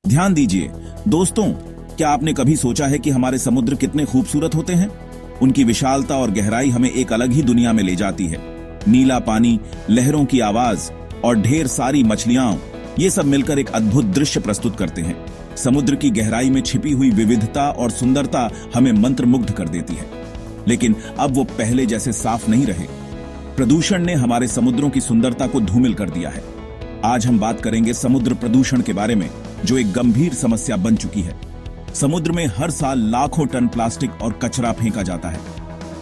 ध्यान दीजिए दोस्तों, क्या आपने कभी सोचा है कि हमारे समुद्र कितने खूबसूरत होते हैं? उनकी विशालता और गहराई हमें एक अलग ही दुनिया में ले जाती है। नीला पानी, लहरों की आवाज और ढेर सारी मछलियां, ये सब मिलकर एक अद्भुत दृश्य प्रस्तुत करते हैं। समुद्र की गहराई में छिपी हुई विविधता और सुंदरता हमें मंत्रमुग्ध कर देती है। लेकिन अब वो पहले जैसे साफ नहीं रहे। प्रदूषण ने हमारे समुद्रों की सुंदरता को धूमिल कर दिया है। आज हम बात करेंगे समुद्र प्रदूषण के बारे में, जो एक गंभीर समस्या बन चुकी है। समुद्र में हर साल लाखों टन प्लास्टिक और कचरा फेंका जाता है।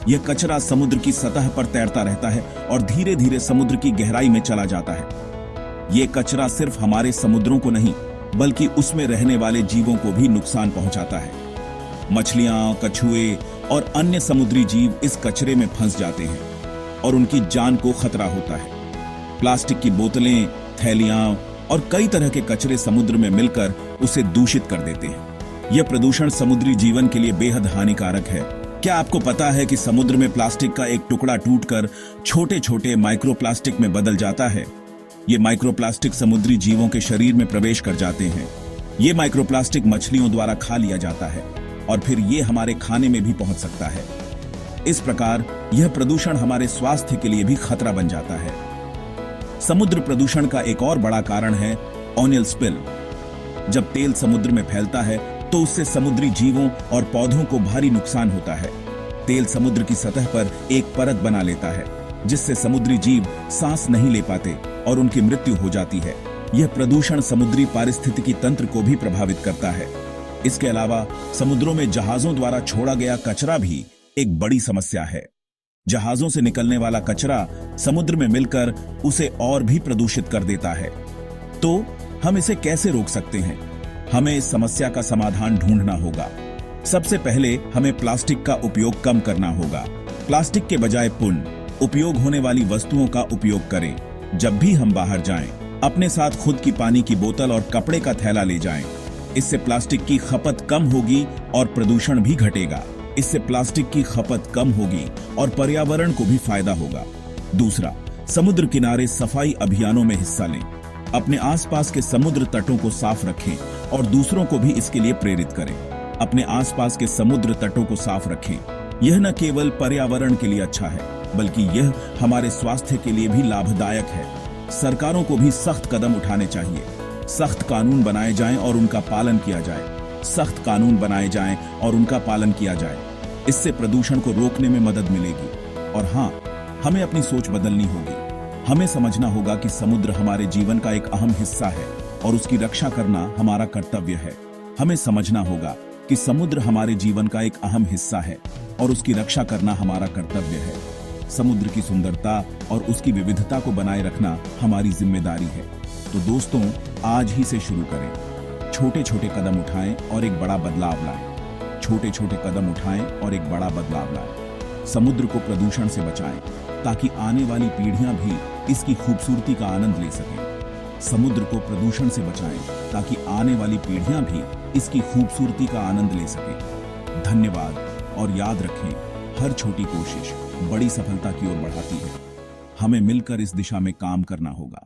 यह कचरा समुद्र की सतह पर तैरता रहता है और धीरे धीरे समुद्र की गहराई में चला जाता है। यह कचरा सिर्फ हमारे समुद्रों को नहीं, बल्कि उसमें रहने वाले जीवों को भी नुकसान पहुंचाता है। मछलियां, कछुए और अन्य समुद्री जीव इस कचरे में फंस जाते हैं और उनकी जान को खतरा होता है। प्लास्टिक की बोतलें, थैलियां और कई तरह के कचरे समुद्र में मिलकर उसे दूषित कर देते हैं। यह प्रदूषण समुद्री जीवन के लिए बेहद हानिकारक है। क्या आपको पता है कि समुद्र में प्लास्टिक का एक टुकड़ा टूटकर छोटे छोटे माइक्रोप्लास्टिक में बदल जाता है? ये माइक्रोप्लास्टिक समुद्री जीवों के शरीर में प्रवेश कर जाते हैं। ये माइक्रोप्लास्टिक मछलियों द्वारा खा लिया जाता है और फिर ये हमारे खाने में भी पहुंच सकता है। इस प्रकार यह प्रदूषण हमारे स्वास्थ्य के लिए भी खतरा बन जाता है। समुद्र प्रदूषण का एक और बड़ा कारण है ऑयल स्पिल। जब तेल समुद्र में फैलता है तो उससे समुद्री जीवों और पौधों को भारी नुकसान होता है। तेल समुद्र की सतह पर एक परत बना लेता है, जिससे समुद्री जीव सांस नहीं ले पाते और उनकी मृत्यु हो जाती है। यह प्रदूषण समुद्री पारिस्थितिकी तंत्र को भी प्रभावित करता है। इसके अलावा समुद्रों में जहाजों द्वारा छोड़ा गया कचरा भी एक बड़ी समस्या है। जहाजों से निकलने वाला कचरा समुद्र में मिलकर उसे और भी प्रदूषित कर देता है। तो हम इसे कैसे रोक सकते हैं? हमें इस समस्या का समाधान ढूंढना होगा। सबसे पहले हमें प्लास्टिक का उपयोग कम करना होगा। प्लास्टिक के बजाय पुनः उपयोग होने वाली वस्तुओं का उपयोग करें। जब भी हम बाहर जाएं, अपने साथ खुद की पानी की बोतल और कपड़े का थैला ले जाएं। इससे प्लास्टिक की खपत कम होगी और प्रदूषण भी घटेगा। इससे प्लास्टिक की खपत कम होगी और पर्यावरण को भी फायदा होगा। दूसरा, समुद्र किनारे सफाई अभियानों में हिस्सा लें। अपने आसपास के समुद्र तटों को साफ रखें और दूसरों को भी इसके लिए प्रेरित करें। अपने आसपास के समुद्र तटों को साफ रखें। यह न केवल पर्यावरण के लिए अच्छा है, बल्कि यह हमारे स्वास्थ्य के लिए भी लाभदायक है। सरकारों को भी सख्त कदम उठाने चाहिए। सख्त कानून बनाए जाएं और उनका पालन किया जाए। सख्त कानून बनाए जाएं और उनका पालन किया जाए। इससे प्रदूषण को रोकने में मदद मिलेगी। और हाँ, हमें अपनी सोच बदलनी होगी। हमें समझना होगा कि समुद्र हमारे जीवन का एक अहम हिस्सा है और उसकी रक्षा करना हमारा कर्तव्य है। हमें समझना होगा कि समुद्र हमारे जीवन का एक अहम हिस्सा है और उसकी रक्षा करना हमारा कर्तव्य है। समुद्र की सुंदरता और उसकी विविधता को बनाए रखना हमारी जिम्मेदारी है। तो दोस्तों, आज ही से शुरू करें। छोटे छोटे कदम उठाएं और एक बड़ा बदलाव लाएं। छोटे छोटे कदम उठाएं और एक बड़ा बदलाव लाएं। समुद्र को प्रदूषण से बचाएं, ताकि आने वाली पीढ़ियां भी इसकी खूबसूरती का आनंद ले सकें। समुद्र को प्रदूषण से बचाएं, ताकि आने वाली पीढ़ियां भी इसकी खूबसूरती का आनंद ले सकें। धन्यवाद और याद रखें, हर छोटी कोशिश बड़ी सफलता की ओर बढ़ाती है। हमें मिलकर इस दिशा में काम करना होगा।